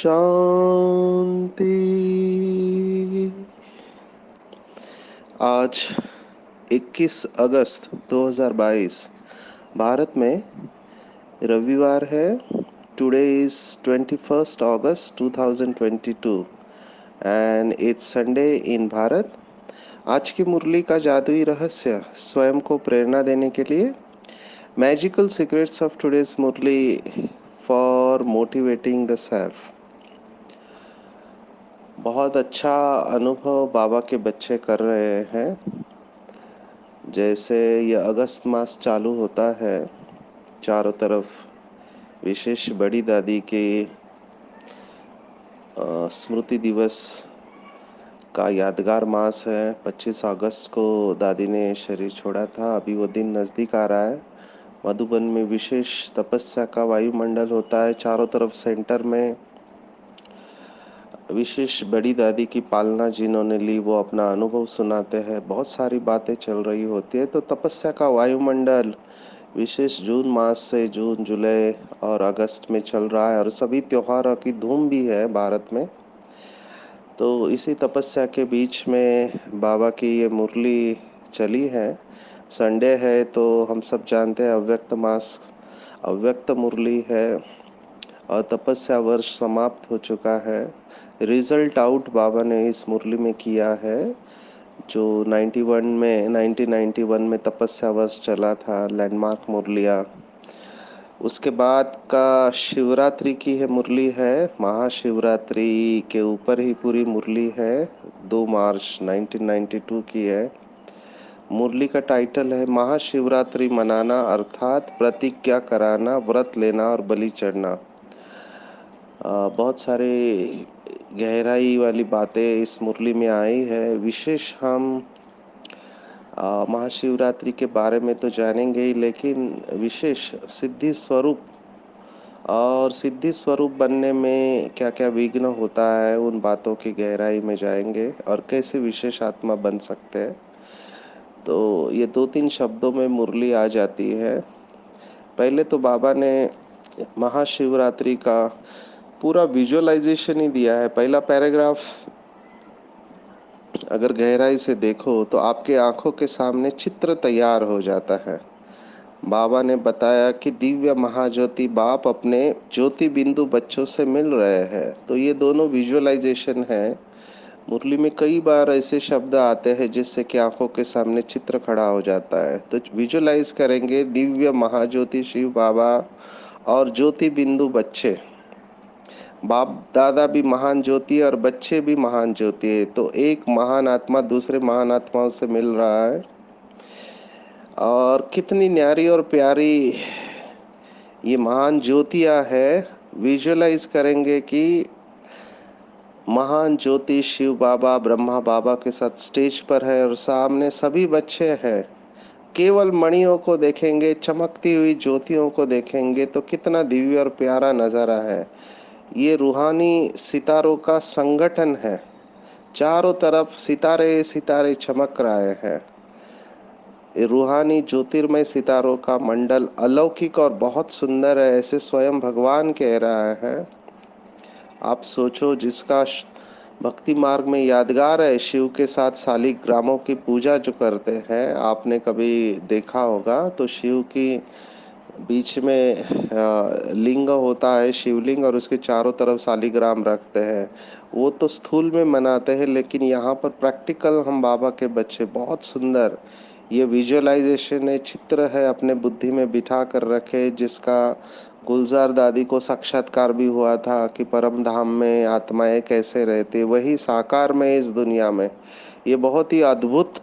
शांति। आज 21 अगस्त 2022 भारत में रविवार है। Today is 21st August 2022 and it's Sunday in Bharat. आज की मुरली का जादुई रहस्य स्वयं को प्रेरणा देने के लिए magical secrets of today's Murli for motivating the self. बहुत अच्छा अनुभव बाबा के बच्चे कर रहे हैं। जैसे ये अगस्त मास चालू होता है, चारों तरफ विशेष बड़ी दादी के स्मृति दिवस का यादगार मास है। 25 अगस्त को दादी ने शरीर छोड़ा था। अभी वो दिन नज़दीक आ रहा है। मधुबन में विशेष तपस्या का वायुमंडल होता है। चारों तरफ सेंटर में विशेष बड़ी दादी की पालना जिन्होंने ली वो अपना अनुभव सुनाते हैं। बहुत सारी बातें चल रही होती है। तो तपस्या का वायुमंडल विशेष जून मास से जून, जुलाई और अगस्त में चल रहा है और सभी त्योहारों की धूम भी है भारत में। तो इसी तपस्या के बीच में बाबा की ये मुरली चली है। संडे है तो हम सब जानते हैं अव्यक्त मास, अव्यक्त मुरली है और तपस्या वर्ष समाप्त हो चुका है। रिजल्ट आउट बाबा ने इस मुरली में किया है जो 1991 में तपस्या वर्ष चला था, लैंडमार्क मुरलिया। उसके बाद का शिवरात्रि की है मुरली है, महाशिवरात्रि के ऊपर ही पूरी मुरली है। 2 मार्च 1992 की है। मुरली का टाइटल है महाशिवरात्रि मनाना अर्थात प्रतिज्ञा कराना, व्रत लेना और बलि चढ़ना। बहुत सारे गहराई वाली बातें इस मुरली में आई है। विशेष हम महाशिवरात्रि के बारे में तो जानेंगे ही, लेकिन विशेष सिद्धि स्वरूप और सिद्धि स्वरूप बनने में क्या क्या विघ्न होता है उन बातों की गहराई में जाएंगे और कैसे विशेष आत्मा बन सकते हैं। तो ये 2-3 शब्दों में मुरली आ जाती है। पहले तो बाबा ने महाशिवरात्रि का पूरा विजुअलाइजेशन ही दिया है। पहला पैराग्राफ अगर गहराई से देखो तो आपके आंखों के सामने चित्र तैयार हो जाता है। बाबा ने बताया कि दिव्य महाज्योति बाप अपने ज्योति बिंदु बच्चों से मिल रहे हैं। तो ये दोनों विजुअलाइजेशन है। मुरली में कई बार ऐसे शब्द आते हैं जिससे कि आंखों के सामने चित्र खड़ा हो जाता है। तो विजुअलाइज करेंगे दिव्य महाज्योति शिव बाबा और ज्योति बिंदु बच्चे। बाप दादा भी महान ज्योति और बच्चे भी महान ज्योति है। तो एक महान आत्मा दूसरे महान आत्माओं से मिल रहा है और कितनी न्यारी और प्यारी ये महान ज्योतियाँ है। विजुअलाइज करेंगे कि महान ज्योति शिव बाबा ब्रह्मा बाबा के साथ स्टेज पर है और सामने सभी बच्चे हैं। केवल मणियों को देखेंगे, चमकती हुई ज्योतियों को देखेंगे तो कितना दिव्य और प्यारा नजारा है। ये रूहानी सितारों का संगठन है। चारों तरफ सितारे सितारे चमक रहे हैं। ये रूहानी ज्योतिर्मय सितारों का मंडल अलौकिक और बहुत सुंदर है, ऐसे स्वयं भगवान कह रहा है। आप सोचो, जिसका भक्ति मार्ग में यादगार है शिव के साथ शालिग्रामों की पूजा जो करते हैं, आपने कभी देखा होगा तो शिव की बीच में लिंग होता है, शिवलिंग, और उसके चारों तरफ शालिग्राम रखते हैं। वो तो स्थूल में मनाते हैं, लेकिन यहाँ पर प्रैक्टिकल हम बाबा के बच्चे बहुत सुंदर ये विजुअलाइजेशन है, चित्र है, अपने बुद्धि में बिठा कर रखे, जिसका गुलजार दादी को साक्षात्कार भी हुआ था कि परम धाम में आत्माएं कैसे रहती, वही साकार में इस दुनिया में। ये बहुत ही अद्भुत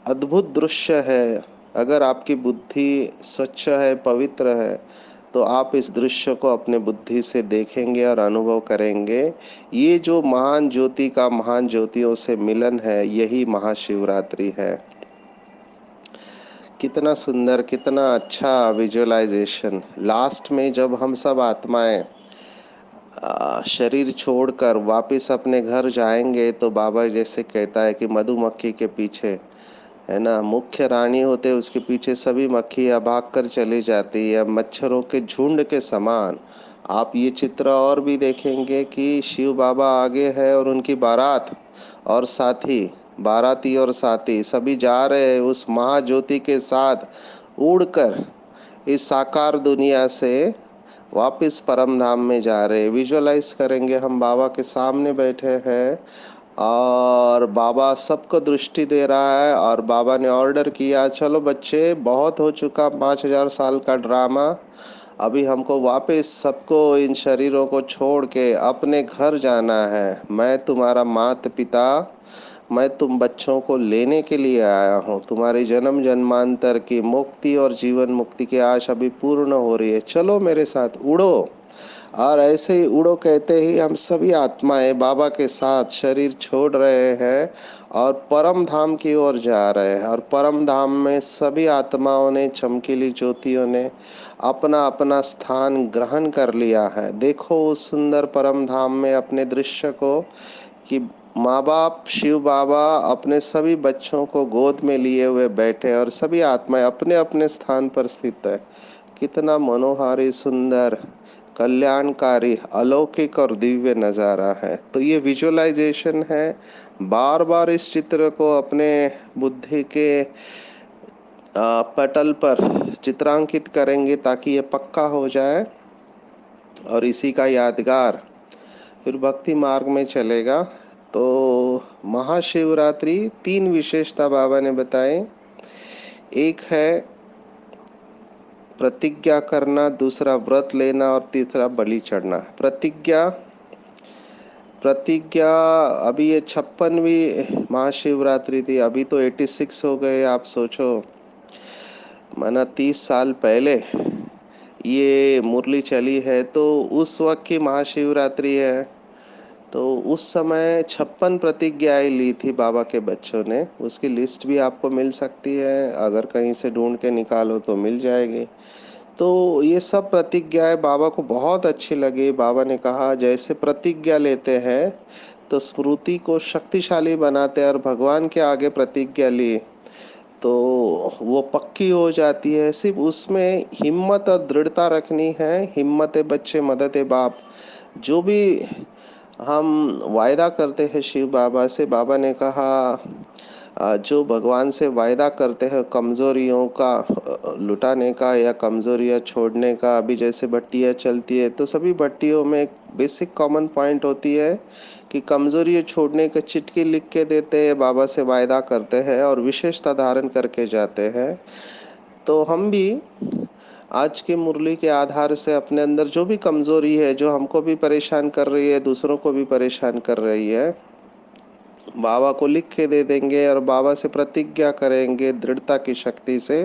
अद्भुत दृश्य है। अगर आपकी बुद्धि स्वच्छ है, पवित्र है, तो आप इस दृश्य को अपने बुद्धि से देखेंगे और अनुभव करेंगे। ये जो महान ज्योति का महान ज्योतियों से मिलन है, यही महाशिवरात्रि है। कितना सुंदर, कितना अच्छा विजुअलाइजेशन। लास्ट में जब हम सब आत्माएं शरीर छोड़कर वापस अपने घर जाएंगे तो बाबा जैसे कहता है कि मधुमक्खी के पीछे, है ना, मुख्य रानी होते उसके पीछे सभी मक्खियाँ भाग कर चली जाती है। मच्छरों के झुंड के समान आप ये चित्र और भी देखेंगे कि शिव बाबा आगे है और उनकी बारात और साथी, बाराती और साथी सभी जा रहे हैं उस महाज्योति के साथ उड़कर इस साकार दुनिया से वापिस परम धाम में जा रहे हैं। विजुअलाइज करेंगे हम बाबा के सामने बैठे हैं और बाबा सबको दृष्टि दे रहा है और बाबा ने ऑर्डर किया, चलो बच्चे बहुत हो चुका 5000 साल का ड्रामा, अभी हमको वापस सबको इन शरीरों को छोड़ के अपने घर जाना है। मैं तुम्हारा माता पिता, मैं तुम बच्चों को लेने के लिए आया हूँ। तुम्हारी जन्म जन्मांतर की मुक्ति और जीवन मुक्ति की आशा अभी पूर्ण हो रही है, चलो मेरे साथ उड़ो। और ऐसे ही उड़ो कहते ही हम सभी आत्माएं बाबा के साथ शरीर छोड़ रहे हैं और परम धाम की ओर जा रहे हैं। और परम धाम में सभी आत्माओं ने, चमकीली ज्योतियों ने अपना अपना स्थान ग्रहण कर लिया है। देखो उस सुंदर परम धाम में अपने दृश्य को कि माँ बाप शिव बाबा अपने सभी बच्चों को गोद में लिए हुए बैठे और सभी आत्माएं अपने अपने स्थान पर स्थित है। कितना मनोहारी, सुंदर, कल्याणकारी, अलौकिक और दिव्य नज़ारा है। तो ये विजुअलाइजेशन है। बार बार इस चित्र को अपने बुद्धि के पटल पर चित्रांकित करेंगे ताकि ये पक्का हो जाए और इसी का यादगार फिर भक्ति मार्ग में चलेगा। तो महाशिवरात्रि 3 विशेषता बाबा ने बताए। एक है प्रतिज्ञा करना, दूसरा व्रत लेना और तीसरा बलि चढ़ना। प्रतिज्ञा प्रतिज्ञा अभी ये 56वीं महाशिवरात्रि थी, अभी तो 86 हो गए। आप सोचो, माना 30 साल पहले ये मुरली चली है तो उस वक्त की महाशिवरात्रि है। तो उस समय 56 प्रतिज्ञाएं ली थी बाबा के बच्चों ने। उसकी लिस्ट भी आपको मिल सकती है, अगर कहीं से ढूंढ के निकालो तो मिल जाएगी। तो ये सब प्रतिज्ञाएं बाबा को बहुत अच्छी लगी। बाबा ने कहा जैसे प्रतिज्ञा लेते हैं तो स्मृति को शक्तिशाली बनाते हैं और भगवान के आगे प्रतिज्ञा ली तो वो पक्की हो जाती है। सिर्फ उसमें हिम्मत और दृढ़ता रखनी है। हिम्मत है बच्चे, मदद है बाप। जो भी हम वायदा करते हैं शिव बाबा से, बाबा ने कहा जो भगवान से वायदा करते हैं कमजोरियों का लुटाने का या कमजोरियां छोड़ने का, अभी जैसे भट्टियां चलती है तो सभी भट्टियों में एक बेसिक कॉमन पॉइंट होती है कि कमजोरियां छोड़ने का चिट्ठी लिख के देते हैं, बाबा से वायदा करते हैं और विशेषता धारण करके जाते हैं। तो हम भी आज की मुरली के आधार से अपने अंदर जो भी कमजोरी है, जो हमको भी परेशान कर रही है, दूसरों को भी परेशान कर रही है, बाबा को लिख के दे देंगे और बाबा से प्रतिज्ञा करेंगे दृढ़ता की शक्ति से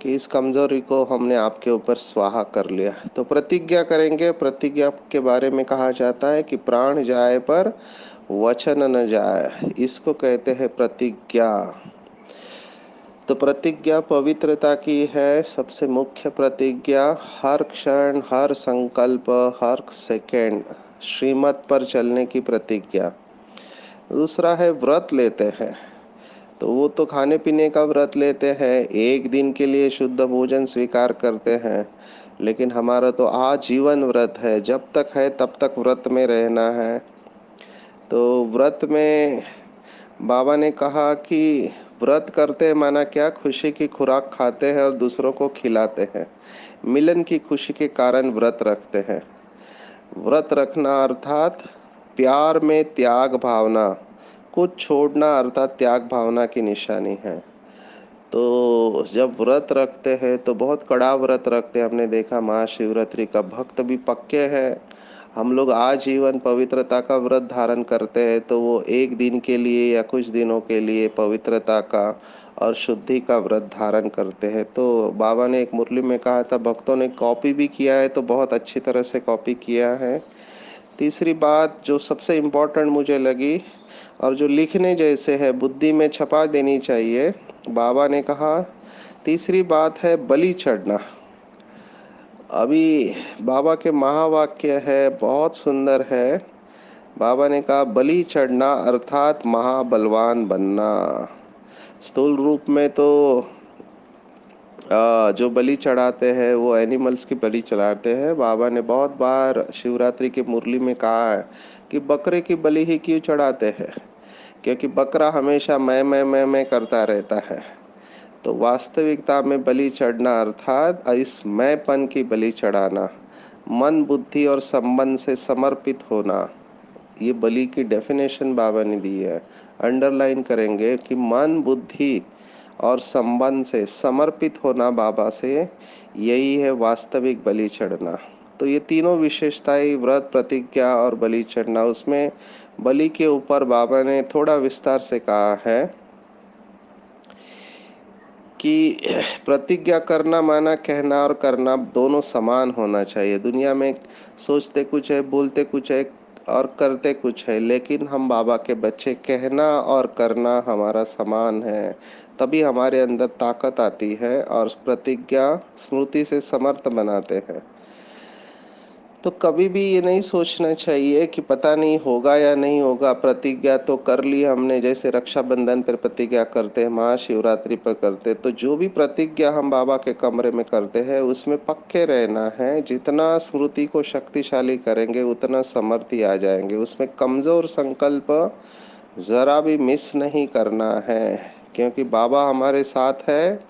कि इस कमजोरी को हमने आपके ऊपर स्वाहा कर लिया। तो प्रतिज्ञा करेंगे। प्रतिज्ञा के बारे में कहा जाता है कि प्राण जाए पर वचन न जाए, इसको कहते हैं प्रतिज्ञा। तो प्रतिज्ञा पवित्रता की है। सबसे मुख्य प्रतिज्ञा हर क्षण, हर संकल्प, हर सेकंड श्रीमत पर चलने की प्रतिज्ञा। दूसरा है व्रत लेते हैं, तो वो तो खाने पीने का व्रत लेते हैं, एक दिन के लिए शुद्ध भोजन स्वीकार करते हैं। लेकिन हमारा तो आजीवन व्रत है, जब तक है तब तक व्रत में रहना है। तो व्रत में बाबा ने कहा कि व्रत करते हैं माना क्या, खुशी की खुराक खाते हैं और दूसरों को खिलाते हैं। मिलन की खुशी के कारण व्रत रखते हैं। व्रत रखना अर्थात प्यार में त्याग भावना, कुछ छोड़ना अर्थात त्याग भावना की निशानी है। तो जब व्रत रखते हैं तो बहुत कड़ा व्रत रखते हैं। हमने देखा महाशिवरात्रि का भक्त भी पक्के हैं। हम लोग आजीवन पवित्रता का व्रत धारण करते हैं, तो वो एक दिन के लिए या कुछ दिनों के लिए पवित्रता का और शुद्धि का व्रत धारण करते हैं। तो बाबा ने एक मुरली में कहा था, भक्तों ने कॉपी भी किया है तो बहुत अच्छी तरह से कॉपी किया है। तीसरी बात जो सबसे इम्पोर्टेंट मुझे लगी और जो लिखने जैसे है, बुद्धि में छपा देनी चाहिए, बाबा ने कहा तीसरी बात है बलि चढ़ना। अभी बाबा के महावाक्य है, बहुत सुंदर है। बाबा ने कहा बलि चढ़ना अर्थात महाबलवान बनना। स्थूल रूप में तो जो बलि चढ़ाते हैं वो एनिमल्स की बलि चढ़ाते हैं। बाबा ने बहुत बार शिवरात्रि की मुरली में कहा है कि बकरे की बलि ही क्यों चढ़ाते हैं, क्योंकि बकरा हमेशा मैं करता रहता है। तो वास्तविकता में बलि चढ़ना अर्थात इस मैंपन की बलि चढ़ाना, मन बुद्धि और संबंध से समर्पित होना। ये बलि की डेफिनेशन बाबा ने दी है। अंडरलाइन करेंगे कि मन बुद्धि और संबंध से समर्पित होना बाबा से, यही है वास्तविक बलि चढ़ना। तो ये तीनों विशेषताएं, व्रत, प्रतिज्ञा और बलि चढ़ना, उसमें बलि के ऊपर बाबा ने थोड़ा विस्तार से कहा है कि प्रतिज्ञा करना माना कहना और करना दोनों समान होना चाहिए। दुनिया में सोचते कुछ है, बोलते कुछ है और करते कुछ है, लेकिन हम बाबा के बच्चे, कहना और करना हमारा समान है। तभी हमारे अंदर ताकत आती है और प्रतिज्ञा स्मृति से समर्थ बनाते हैं। तो कभी भी ये नहीं सोचना चाहिए कि पता नहीं होगा या नहीं होगा। प्रतिज्ञा तो कर ली हमने, जैसे रक्षाबंधन पर प्रतिज्ञा करते हैं, महाशिवरात्रि पर करते हैं। तो जो भी प्रतिज्ञा हम बाबा के कमरे में करते हैं उसमें पक्के रहना है। जितना स्मृति को शक्तिशाली करेंगे उतना समर्थी आ जाएंगे। उसमें कमजोर संकल्प जरा भी मिस नहीं करना है, क्योंकि बाबा हमारे साथ है।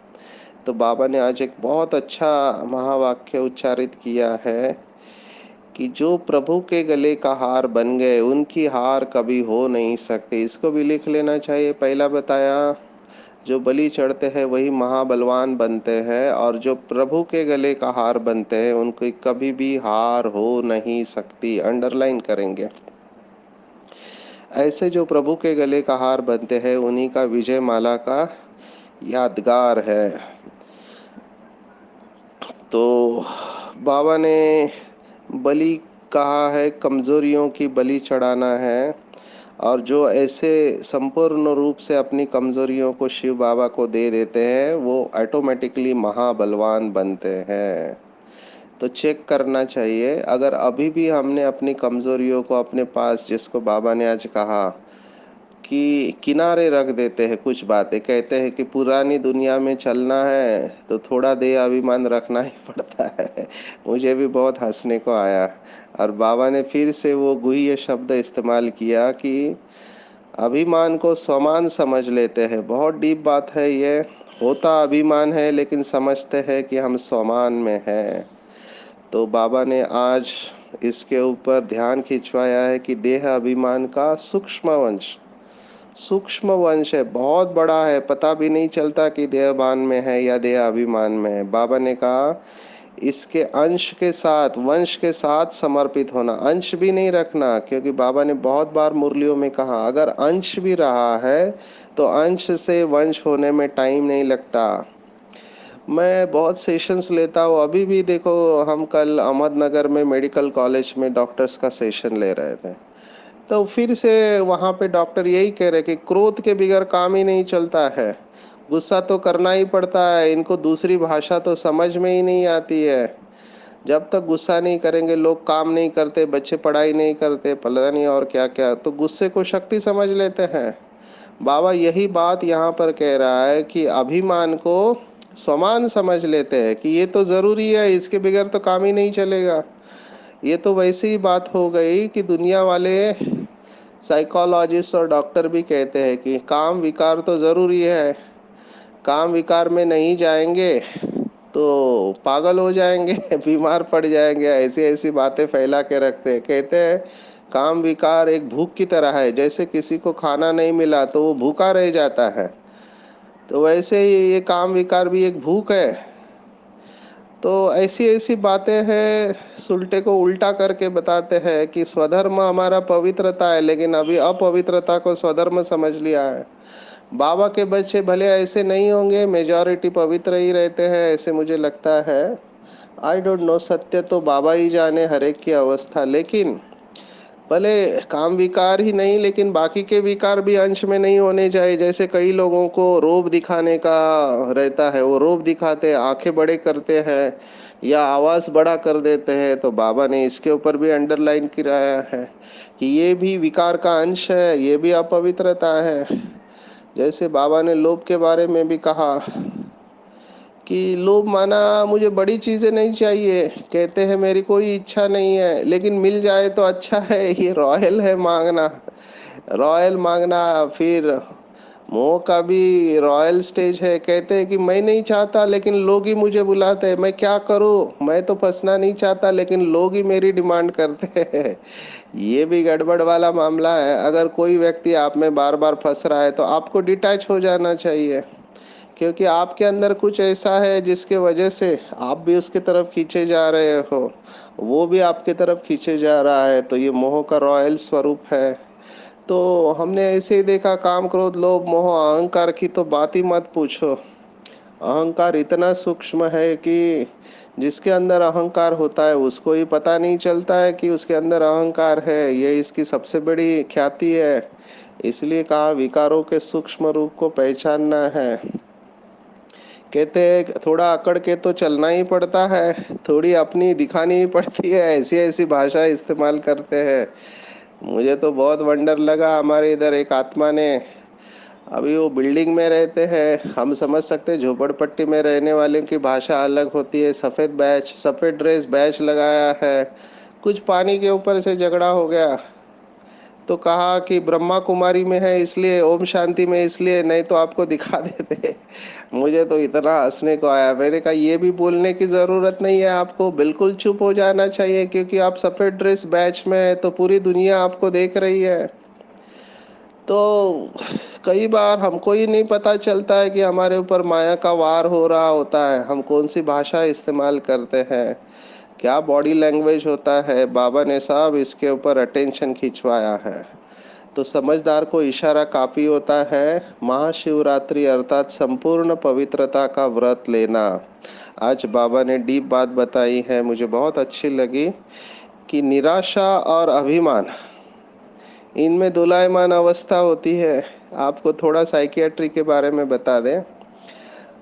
तो बाबा ने आज एक बहुत अच्छा महावाक्य उच्चारित किया है कि जो प्रभु के गले का हार बन गए उनकी हार कभी हो नहीं सकती। इसको भी लिख लेना चाहिए। पहला बताया, जो बलि चढ़ते हैं वही महाबलवान बनते हैं, और जो प्रभु के गले का हार बनते हैं उनकी कभी भी हार हो नहीं सकती। अंडरलाइन करेंगे। ऐसे जो प्रभु के गले का हार बनते हैं उन्हीं का विजय माला का यादगार है। तो बाबा ने बलि कहा है, कमजोरियों की बलि चढ़ाना है। और जो ऐसे संपूर्ण रूप से अपनी कमजोरियों को शिव बाबा को दे देते हैं वो ऑटोमेटिकली महाबलवान बनते हैं। तो चेक करना चाहिए, अगर अभी भी हमने अपनी कमजोरियों को अपने पास, जिसको बाबा ने आज कहा कि किनारे रख देते हैं, कुछ बातें कहते हैं कि पुरानी दुनिया में चलना है तो थोड़ा देह अभिमान रखना ही पड़ता है। मुझे भी बहुत हंसने को आया। और बाबा ने फिर से वो गुह्य शब्द इस्तेमाल किया कि अभिमान को स्वमान समझ लेते हैं। बहुत डीप बात है ये। होता अभिमान है लेकिन समझते हैं कि हम स्वमान में हैं। तो बाबा ने आज इसके ऊपर ध्यान खिंचवाया है कि देह अभिमान का सूक्ष्म वंश है, बहुत बड़ा है, पता भी नहीं चलता कि देहभान में है या देह अभिमान में है। बाबा ने कहा इसके अंश के साथ, वंश के साथ समर्पित होना। अंश भी नहीं रखना, क्योंकि बाबा ने बहुत बार मुरलियों में कहा अगर अंश भी रहा है तो अंश से वंश होने में टाइम नहीं लगता। मैं बहुत सेशंस लेता हूँ। अभी भी देखो, हम कल अहमदनगर में मेडिकल कॉलेज में डॉक्टर्स का सेशन ले रहे थे। तो फिर से वहाँ पे डॉक्टर यही कह रहे कि क्रोध के बगैर काम ही नहीं चलता है। गुस्सा तो करना ही पड़ता है। इनको दूसरी भाषा तो समझ में ही नहीं आती है। जब तक गुस्सा नहीं करेंगे लोग काम नहीं करते, बच्चे पढ़ाई नहीं करते, पता नहीं और क्या क्या। तो गुस्से को शक्ति समझ लेते हैं। बाबा यही बात यहाँ पर कह रहा है कि अभिमान को समान समझ लेते हैं कि ये तो जरूरी है, इसके बगैर तो काम ही नहीं चलेगा। ये तो वैसी ही बात हो गई कि दुनिया वाले साइकोलॉजिस्ट और डॉक्टर भी कहते हैं कि काम विकार तो जरूरी है। काम विकार में नहीं जाएंगे तो पागल हो जाएंगे, बीमार पड़ जाएंगे। ऐसी ऐसी बातें फैला के रखते हैं। कहते हैं काम विकार एक भूख की तरह है, जैसे किसी को खाना नहीं मिला तो वो भूखा रह जाता है, तो वैसे ही ये काम विकार भी एक भूख है। तो ऐसी ऐसी बातें हैं, सुलटे को उल्टा करके बताते हैं कि स्वधर्म हमारा पवित्रता है, लेकिन अभी अपवित्रता को स्वधर्म समझ लिया है। बाबा के बच्चे भले ऐसे नहीं होंगे, मेजॉरिटी पवित्र ही रहते हैं, ऐसे मुझे लगता है। आई डोंट नो, सत्य तो बाबा ही जाने हर एक की अवस्था। लेकिन भले काम विकार ही नहीं, लेकिन बाकी के विकार भी अंश में नहीं होने चाहिए। जैसे कई लोगों को रोब दिखाने का रहता है, वो रोब दिखाते हैं, आंखें बड़े करते हैं या आवाज बड़ा कर देते हैं। तो बाबा ने इसके ऊपर भी अंडरलाइन किया है कि ये भी विकार का अंश है, ये भी अपवित्रता है। जैसे बाबा ने लोभ के बारे में भी कहा कि लोभ माना मुझे बड़ी चीजें नहीं चाहिए, कहते हैं मेरी कोई इच्छा नहीं है लेकिन मिल जाए तो अच्छा है, ये रॉयल है मांगना। रॉयल मांगना फिर मोह का भी रॉयल स्टेज है। कहते हैं कि मैं नहीं चाहता लेकिन लोग ही मुझे बुलाते हैं, मैं क्या करूं, मैं तो फंसना नहीं चाहता लेकिन लोग ही मेरी डिमांड करते हैं। ये भी गड़बड़ वाला मामला है। अगर कोई व्यक्ति आप में बार बार फंस रहा है तो आपको डिटैच हो जाना चाहिए, क्योंकि आपके अंदर कुछ ऐसा है जिसके वजह से आप भी उसके तरफ खींचे जा रहे हो, वो भी आपके तरफ खींचे जा रहा है। तो ये मोह का रॉयल स्वरूप है। तो हमने ऐसे ही देखा, काम क्रोध लोभ मोह अहंकार की तो बात ही मत पूछो। अहंकार इतना सूक्ष्म है कि जिसके अंदर अहंकार होता है उसको ही पता नहीं चलता है कि उसके अंदर अहंकार है। ये इसकी सबसे बड़ी ख्याति है। इसलिए कहा विकारों के सूक्ष्म रूप को पहचानना है। कहते हैं थोड़ा अकड़ के तो चलना ही पड़ता है, थोड़ी अपनी दिखानी ही पड़ती है, ऐसी ऐसी भाषा इस्तेमाल करते हैं। मुझे तो बहुत वंडर लगा, हमारे इधर एक आत्मा ने, अभी वो बिल्डिंग में रहते हैं, हम समझ सकते हैं झोपड़पट्टी में रहने वाले की भाषा अलग होती है। सफ़ेद बैच, सफ़ेद ड्रेस बैच लगाया है। कुछ पानी के ऊपर से झगड़ा हो गया तो कहा कि ब्रह्मा कुमारी में है इसलिए, ओम शांति में इसलिए, नहीं तो आपको दिखा देते। मुझे तो इतना हंसने को आया। मैंने कहा ये भी बोलने की जरूरत नहीं है, आपको बिल्कुल चुप हो जाना चाहिए, क्योंकि आप सफेद ड्रेस बैच में है तो पूरी दुनिया आपको देख रही है। तो कई बार हमको ही नहीं पता चलता है कि हमारे ऊपर माया का वार हो रहा होता है। हम कौन सी भाषा इस्तेमाल करते हैं, क्या बॉडी लैंग्वेज होता है, बाबा ने सब इसके ऊपर अटेंशन खिंचवाया है। तो समझदार को इशारा काफी होता है। महाशिवरात्रि अर्थात संपूर्ण पवित्रता का व्रत लेना। आज बाबा ने डीप बात बताई है, मुझे बहुत अच्छी लगी, कि निराशा और अभिमान, इनमें दोलायमान अवस्था होती है। आपको थोड़ा साइकियाट्री के बारे में बता दें।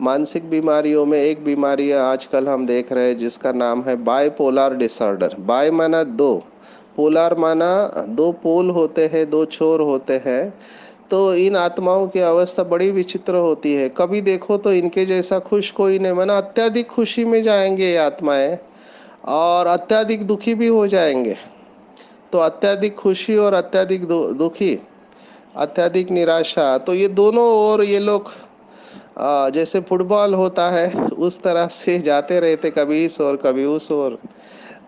मानसिक बीमारियों में एक बीमारी है आजकल हम देख रहे हैं जिसका नाम है बायपोलर डिसऑर्डर। बाय माना दो, पोलर माना दो पोल होते हैं, दो छोर होते हैं। तो इन आत्माओं की अवस्था बड़ी विचित्र होती है। कभी देखो तो इनके जैसा खुश कोई नहीं, माना अत्यधिक खुशी में जाएंगे ये आत्माएं और अत्यधिक दुखी भी हो जाएंगे। तो अत्यधिक खुशी और अत्यधिक दुखी, अत्यधिक निराशा, तो ये दोनों ओर ये लोग जैसे फुटबॉल होता है उस तरह से जाते रहते, कभी इस ओर कभी उस ओर।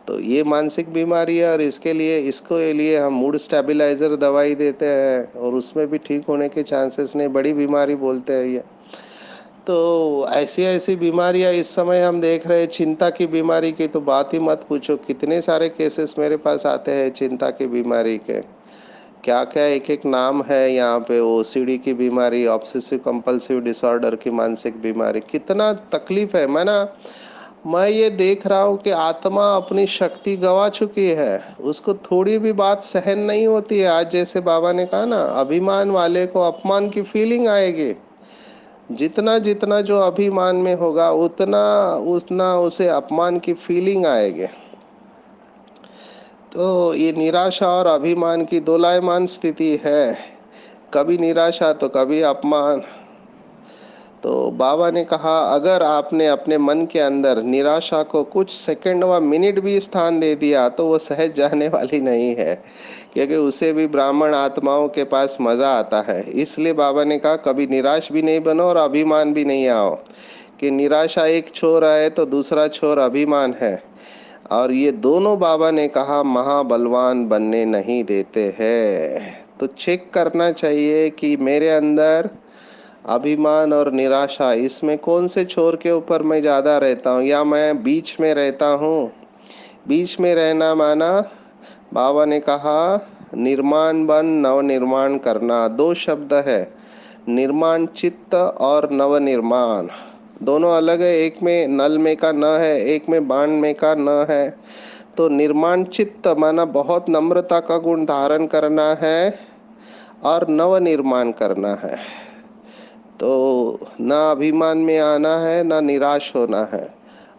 तो ये मानसिक बीमारी है और इसके लिए, इसको लिए हम मूड स्टेबलाइजर दवाई देते हैं और उसमें भी ठीक होने के चांसेस नहीं, बड़ी बीमारी बोलते हैं ये। तो ऐसी ऐसी बीमारियां इस समय हम देख रहे हैं। चिंता की बीमारी की तो बात ही मत पूछो, कितने सारे केसेस मेरे पास आते हैं चिंता की बीमारी के। क्या क्या एक एक नाम है यहाँ पे। ओसीडी की बीमारी, ऑब्सेसिव कंपल्सिव डिसऑर्डर की मानसिक बीमारी, कितना तकलीफ है। मैं ये देख रहा हूँ कि आत्मा अपनी शक्ति गवा चुकी है, उसको थोड़ी भी बात सहन नहीं होती है। आज जैसे बाबा ने कहा ना, अभिमान वाले को अपमान की फीलिंग आएगी। जितना जितना जो अभिमान में होगा उतना उतना उसे अपमान की फीलिंग आएगी। तो ये निराशा और अभिमान की दोलायमान स्थिति है, कभी निराशा तो कभी अपमान। तो बाबा ने कहा अगर आपने अपने मन के अंदर निराशा को कुछ सेकंड व मिनट भी स्थान दे दिया तो वो सहज जाने वाली नहीं है, क्योंकि उसे भी ब्राह्मण आत्माओं के पास मजा आता है। इसलिए बाबा ने कहा कभी निराश भी नहीं बनो और अभिमान भी नहीं आओ, कि निराशा एक छोर है तो दूसरा छोर अभिमान है। और ये दोनों बाबा ने कहा महाबलवान बनने नहीं देते हैं। तो चेक करना चाहिए कि मेरे अंदर अभिमान और निराशा, इसमें कौन से छोर के ऊपर मैं ज्यादा रहता हूँ या मैं बीच में रहता हूँ। बीच में रहना माना, बाबा ने कहा निर्माण बन नव निर्माण करना, दो शब्द है, निर्माण चित्त और नव निर्माण। दोनों अलग है, एक में नल में का न है, एक में बाण में का न है। तो निर्माण चित्त माना बहुत नम्रता का गुण धारण करना है और नव निर्माण करना है। तो ना अभिमान में आना है ना निराश होना है।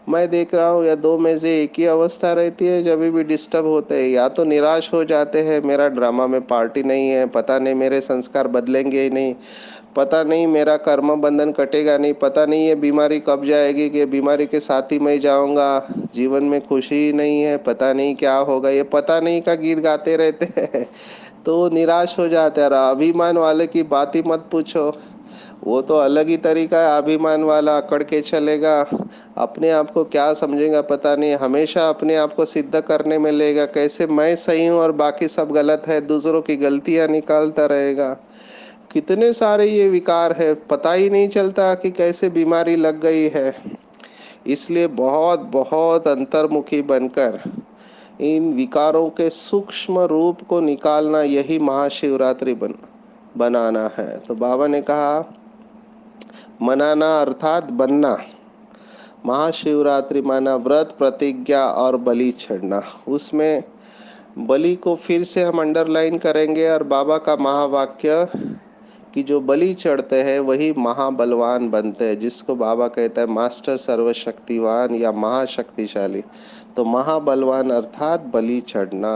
मैं देख रहा हूँ या दो में से एक ही अवस्था रहती है। जब भी डिस्टर्ब होते हैं या तो निराश हो जाते हैं, मेरा ड्रामा में पार्टी नहीं है, पता नहीं मेरे संस्कार बदलेंगे ही नहीं, पता नहीं मेरा कर्म बंधन कटेगा नहीं, पता नहीं ये बीमारी कब जाएगी, कि बीमारी के साथ ही मैं जाऊंगा, जीवन में खुशी ही नहीं है, पता नहीं क्या होगा, ये पता नहीं का गीत गाते रहते हैं। तो निराश हो जाते हैं। और अभिमान वाले की बात ही मत पूछो, वो तो अलग ही तरीका है। अभिमान वाला अकड़ के चलेगा, अपने आप को क्या समझेगा पता नहीं, हमेशा अपने आप को सिद्ध करने में लेगा, कैसे मैं सही हूँ और बाकी सब गलत है, दूसरों की गलतियां निकालता रहेगा। कितने सारे ये विकार है, पता ही नहीं चलता कि कैसे बीमारी लग गई है। इसलिए बहुत बहुत अंतर्मुखी बनकर इन विकारों के सूक्ष्म रूप को निकालना, यही महाशिवरात्रि बनाना है। तो बाबा ने कहा मनाना अर्थात बनना। महाशिवरात्रि माना व्रत, प्रतिज्ञा और बलि चढ़ना। उसमें बलि को फिर से हम अंडरलाइन करेंगे, और बाबा का महावाक्य कि जो बलि चढ़ते हैं वही महाबलवान बनते हैं, जिसको बाबा कहता है मास्टर सर्वशक्तिवान या महाशक्तिशाली। तो महाबलवान अर्थात बलि चढ़ना।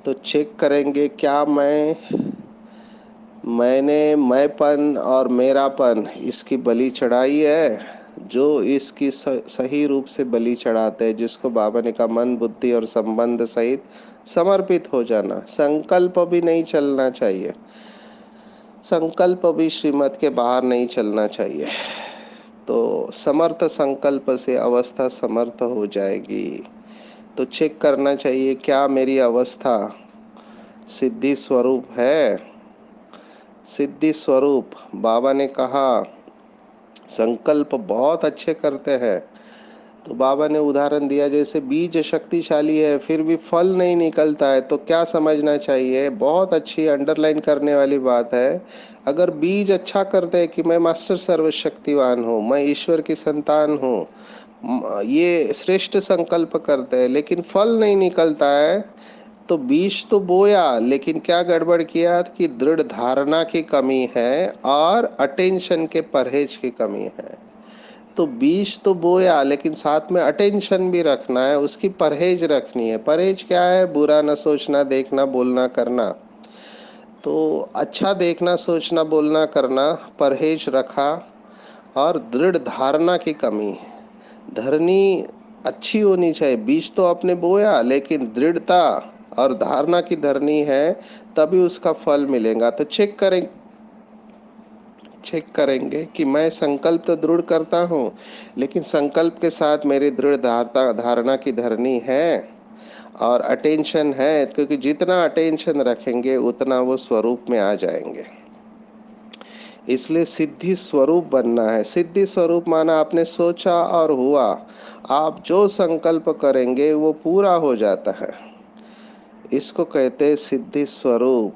तो चेक करेंगे क्या मैंने मैंपन और मेरापन इसकी बलि चढ़ाई है। जो इसकी सही रूप से बलि चढ़ाते हैं, जिसको बाबा ने कहा मन बुद्धि और संबंध सहित समर्पित हो जाना, संकल्प भी नहीं चलना चाहिए, संकल्प भी श्रीमत के बाहर नहीं चलना चाहिए। तो समर्थ संकल्प से अवस्था समर्थ हो जाएगी। तो चेक करना चाहिए क्या मेरी अवस्था सिद्धि स्वरूप है। सिद्धि स्वरूप बाबा ने कहा संकल्प बहुत अच्छे करते हैं। तो बाबा ने उदाहरण दिया, जैसे बीज शक्तिशाली है फिर भी फल नहीं निकलता है, तो क्या समझना चाहिए, बहुत अच्छी अंडरलाइन करने वाली बात है। अगर बीज अच्छा करते हैं कि मैं मास्टर सर्वशक्तिवान हूँ, मैं ईश्वर की संतान हूँ, ये श्रेष्ठ संकल्प करते हैं, लेकिन फल नहीं निकलता है, तो बीज तो बोया, लेकिन क्या गड़बड़ किया कि दृढ़ धारणा की कमी है और अटेंशन के परहेज की कमी है। तो बीज तो बोया, लेकिन साथ में अटेंशन भी रखना है, उसकी परहेज रखनी है। परहेज क्या है, बुरा न सोचना, देखना, बोलना, करना। तो अच्छा देखना, सोचना, बोलना, करना, परहेज रखा। और दृढ़ धारणा की कमी, धरनी अच्छी होनी चाहिए। बीज तो आपने बोया, लेकिन दृढ़ता और धारणा की धरनी है, तभी उसका फल मिलेगा। तो चेक करेंगे कि मैं संकल्प तो दृढ़ करता हूँ, लेकिन संकल्प के साथ मेरी दृढ़ धारणा की धरनी है और अटेंशन है, क्योंकि जितना अटेंशन रखेंगे उतना वो स्वरूप में आ जाएंगे। इसलिए सिद्धि स्वरूप बनना है। सिद्धि स्वरूप माना आपने सोचा और हुआ, आप जो संकल्प करेंगे वो पूरा हो जाता है, इसको कहते हैं सिद्धि स्वरूप।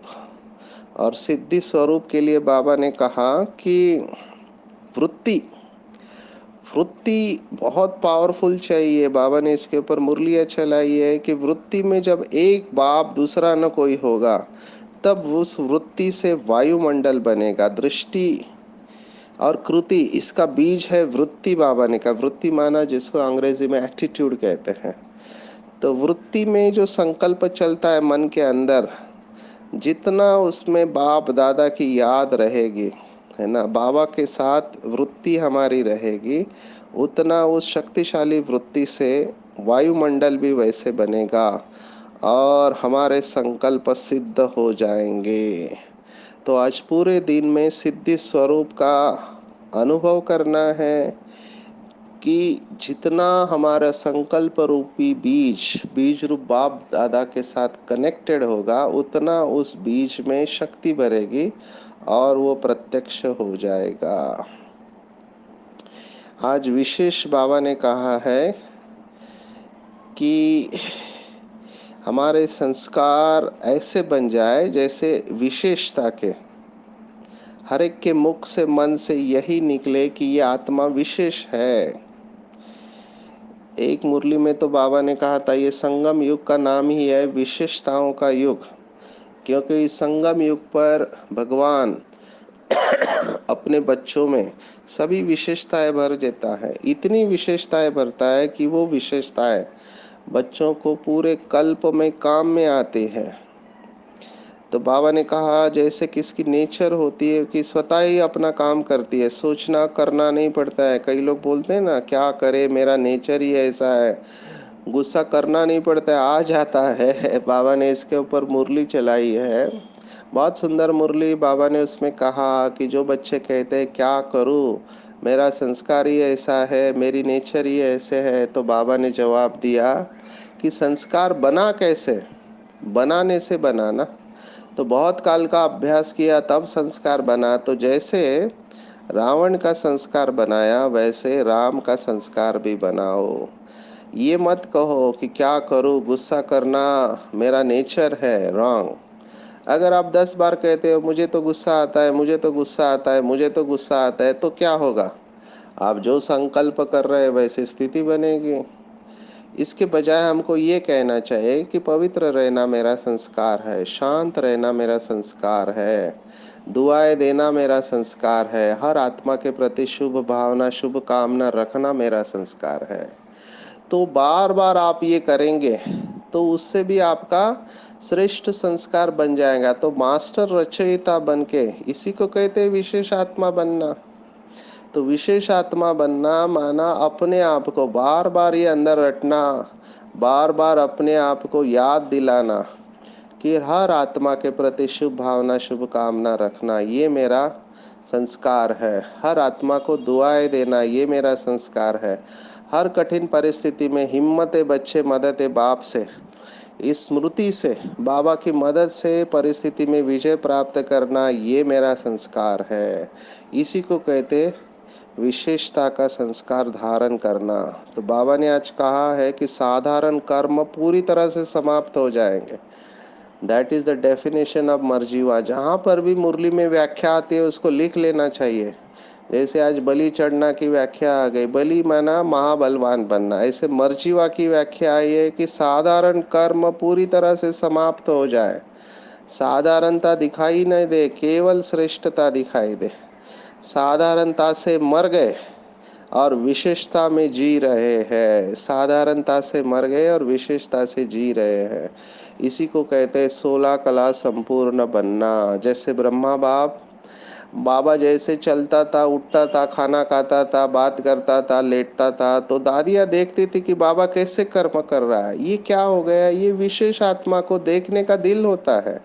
और सिद्धि स्वरूप के लिए बाबा ने कहा कि वृत्ति वृत्ति बहुत पावरफुल चाहिए। बाबा ने इसके ऊपर मुरलियाँ चलाई है कि वृत्ति में जब एक बाप दूसरा न कोई होगा, तब उस वृत्ति से वायुमंडल बनेगा। दृष्टि और कृति, इसका बीज है वृत्ति। बाबा ने कहा वृत्ति माना जिसको अंग्रेजी में एटीट्यूड कहते हैं। तो वृत्ति में जो संकल्प चलता है मन के अंदर, जितना उसमें बाप दादा की याद रहेगी, है ना, बाबा के साथ वृत्ति हमारी रहेगी, उतना उस शक्तिशाली वृत्ति से वायुमंडल भी वैसे बनेगा और हमारे संकल्प सिद्ध हो जाएंगे। तो आज पूरे दिन में सिद्धि स्वरूप का अनुभव करना है कि जितना हमारा संकल्प रूपी बीज रूप बाप दादा के साथ कनेक्टेड होगा, उतना उस बीज में शक्ति भरेगी और वो प्रत्यक्ष हो जाएगा। आज विशेष बाबा ने कहा है कि हमारे संस्कार ऐसे बन जाए जैसे विशेषता के, हर एक के मुख से मन से यही निकले कि ये आत्मा विशेष है। एक मुरली में तो बाबा ने कहा था ये संगम युग का नाम ही है विशेषताओं का युग, क्योंकि इस संगम युग पर भगवान अपने बच्चों में सभी विशेषताएं भर देता है। इतनी विशेषताएं भरता है कि वो विशेषताएं बच्चों को पूरे कल्प में काम में आती है। तो बाबा ने कहा जैसे किसकी नेचर होती है कि स्वतः ही अपना काम करती है, सोचना करना नहीं पड़ता है। कई लोग बोलते हैं ना, क्या करे मेरा नेचर ही ऐसा है, गुस्सा करना नहीं पड़ता है, आ जाता है। बाबा ने इसके ऊपर मुरली चलाई है, बहुत सुंदर मुरली। बाबा ने उसमें कहा कि जो बच्चे कहते हैं क्या करूं, मेरा संस्कार ही ऐसा है, मेरी नेचर ही ऐसे है, तो बाबा ने जवाब दिया कि संस्कार बना कैसे, बनाने से बनाना। तो बहुत काल का अभ्यास किया तब संस्कार बना। तो जैसे रावण का संस्कार बनाया वैसे राम का संस्कार भी बनाओ। ये मत कहो कि क्या करूं, गुस्सा करना मेरा नेचर है, रॉन्ग। अगर आप 10 बार कहते हो मुझे तो गुस्सा आता है, मुझे तो गुस्सा आता है, मुझे तो गुस्सा आता है, तो क्या होगा? आप जो संकल्प कर रहे हैं वैसी स्थिति बनेगी। इसके बजाय हमको ये कहना चाहिए कि पवित्र रहना मेरा संस्कार है, शांत रहना मेरा संस्कार है, दुआएं देना मेरा संस्कार है, हर आत्मा के प्रति शुभ भावना शुभ कामना रखना मेरा संस्कार है। तो बार बार आप ये करेंगे तो उससे भी आपका श्रेष्ठ संस्कार बन जाएगा। तो मास्टर रचयिता बन के, इसी को कहते हैं विशेष आत्मा बनना। तो विशेष आत्मा बनना माना अपने आप को बार बार ये अंदर रटना, बार बार अपने आप को याद दिलाना कि हर आत्मा के प्रति शुभ भावना शुभ कामना रखना ये मेरा संस्कार है। हर आत्मा को दुआएं देना ये मेरा संस्कार है। हर कठिन परिस्थिति में हिम्मत बच्चे मदद बाप से, इस स्मृति से, बाबा की मदद से परिस्थिति में विजय प्राप्त करना ये मेरा संस्कार है। इसी को कहते विशेषता का संस्कार धारण करना। तो बाबा ने आज कहा है कि साधारण कर्म पूरी तरह से समाप्त हो जाएंगे। That is the definition of marjiva. जहाँ पर भी मुरली में व्याख्या आती है उसको लिख लेना चाहिए। जैसे आज बलि चढ़ना की व्याख्या आ गई, बलि माना महाबलवान बनना। ऐसे मर्जीवा की व्याख्या आई है कि साधारण कर्म पूरी तरह से समाप्त हो जाए, साधारणता दिखाई नहीं दे, केवल श्रेष्ठता दिखाई दे। साधारणता से मर गए और विशेषता में जी रहे हैं, साधारणता से मर गए और विशेषता से जी रहे हैं। इसी को कहते हैं 16 कला संपूर्ण बनना। जैसे ब्रह्मा बाबा जैसे चलता था, उठता था, खाना खाता था, बात करता था, लेटता था, तो दादियाँ देखती थी कि बाबा कैसे कर्म कर रहा है, ये क्या हो गया। ये विशेष आत्मा को देखने का दिल होता है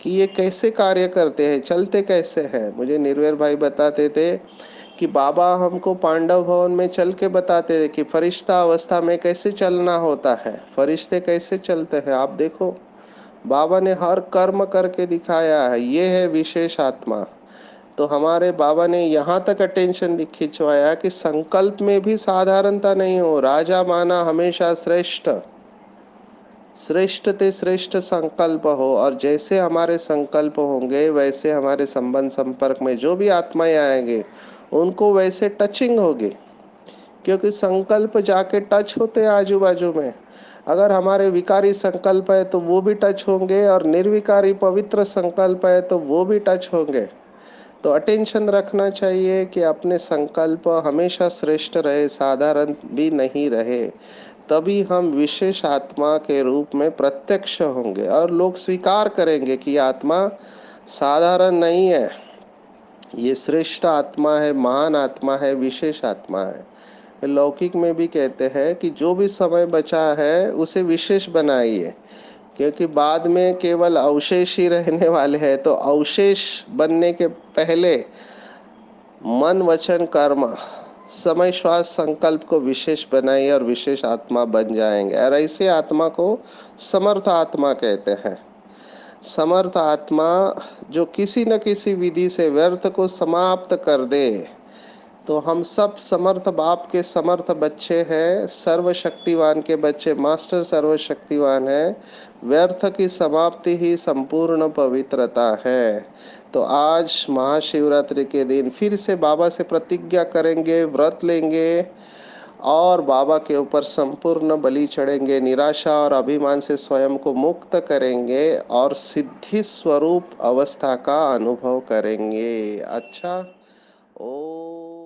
कि ये कैसे कार्य करते हैं, चलते कैसे हैं। मुझे निर्वैर भाई बताते थे कि बाबा हमको पांडव भवन में चल के बताते थे कि फरिश्ता अवस्था में कैसे चलना होता है, फरिश्ते कैसे चलते हैं। आप देखो, बाबा ने हर कर्म करके दिखाया है। ये है विशेष आत्मा। तो हमारे बाबा ने यहाँ तक अटेंशन खिंचवाया कि संकल्प में भी साधारणता नहीं हो, राजा माना हमेशा श्रेष्ठ, श्रेष्ठ ते श्रेष्ठ संकल्प हो। और जैसे हमारे संकल्प होंगे वैसे हमारे संबंध संपर्क में जो भी आत्माएं आएंगे उनको वैसे टचिंग होगी, क्योंकि संकल्प जाके टच होते हैं आजू बाजू में। अगर हमारे विकारी संकल्प है तो वो भी टच होंगे, और निर्विकारी पवित्र संकल्प है तो वो भी टच होंगे। तो अटेंशन रखना चाहिए कि अपने संकल्प हमेशा श्रेष्ठ रहे, साधारण भी नहीं रहे। तभी हम विशेष आत्मा के रूप में प्रत्यक्ष होंगे और लोग स्वीकार करेंगे कि आत्मा साधारण नहीं है, ये श्रेष्ठ आत्मा है, महान आत्मा है, विशेष आत्मा है। लौकिक में भी कहते हैं कि जो भी समय बचा है उसे विशेष बनाइए, क्योंकि बाद में केवल अवशेष ही रहने वाले हैं। तो अवशेष बनने के पहले मन वचन कर्म समय श्वास संकल्प को विशेष बनाइए और विशेष आत्मा बन जाएंगे। और ऐसे आत्मा को समर्थ आत्मा कहते हैं। समर्थ आत्मा जो किसी न किसी विधि से व्यर्थ को समाप्त कर दे। तो हम सब समर्थ बाप के समर्थ बच्चे हैं, सर्वशक्तिवान के बच्चे, मास्टर सर्वशक्तिवान है। व्यर्थ की समाप्ति ही संपूर्ण पवित्रता है। तो आज महाशिवरात्रि के दिन फिर से बाबा से प्रतिज्ञा करेंगे, व्रत लेंगे और बाबा के ऊपर संपूर्ण बलि चढ़ेंगे, निराशा और अभिमान से स्वयं को मुक्त करेंगे और सिद्धि स्वरूप अवस्था का अनुभव करेंगे। अच्छा, ओ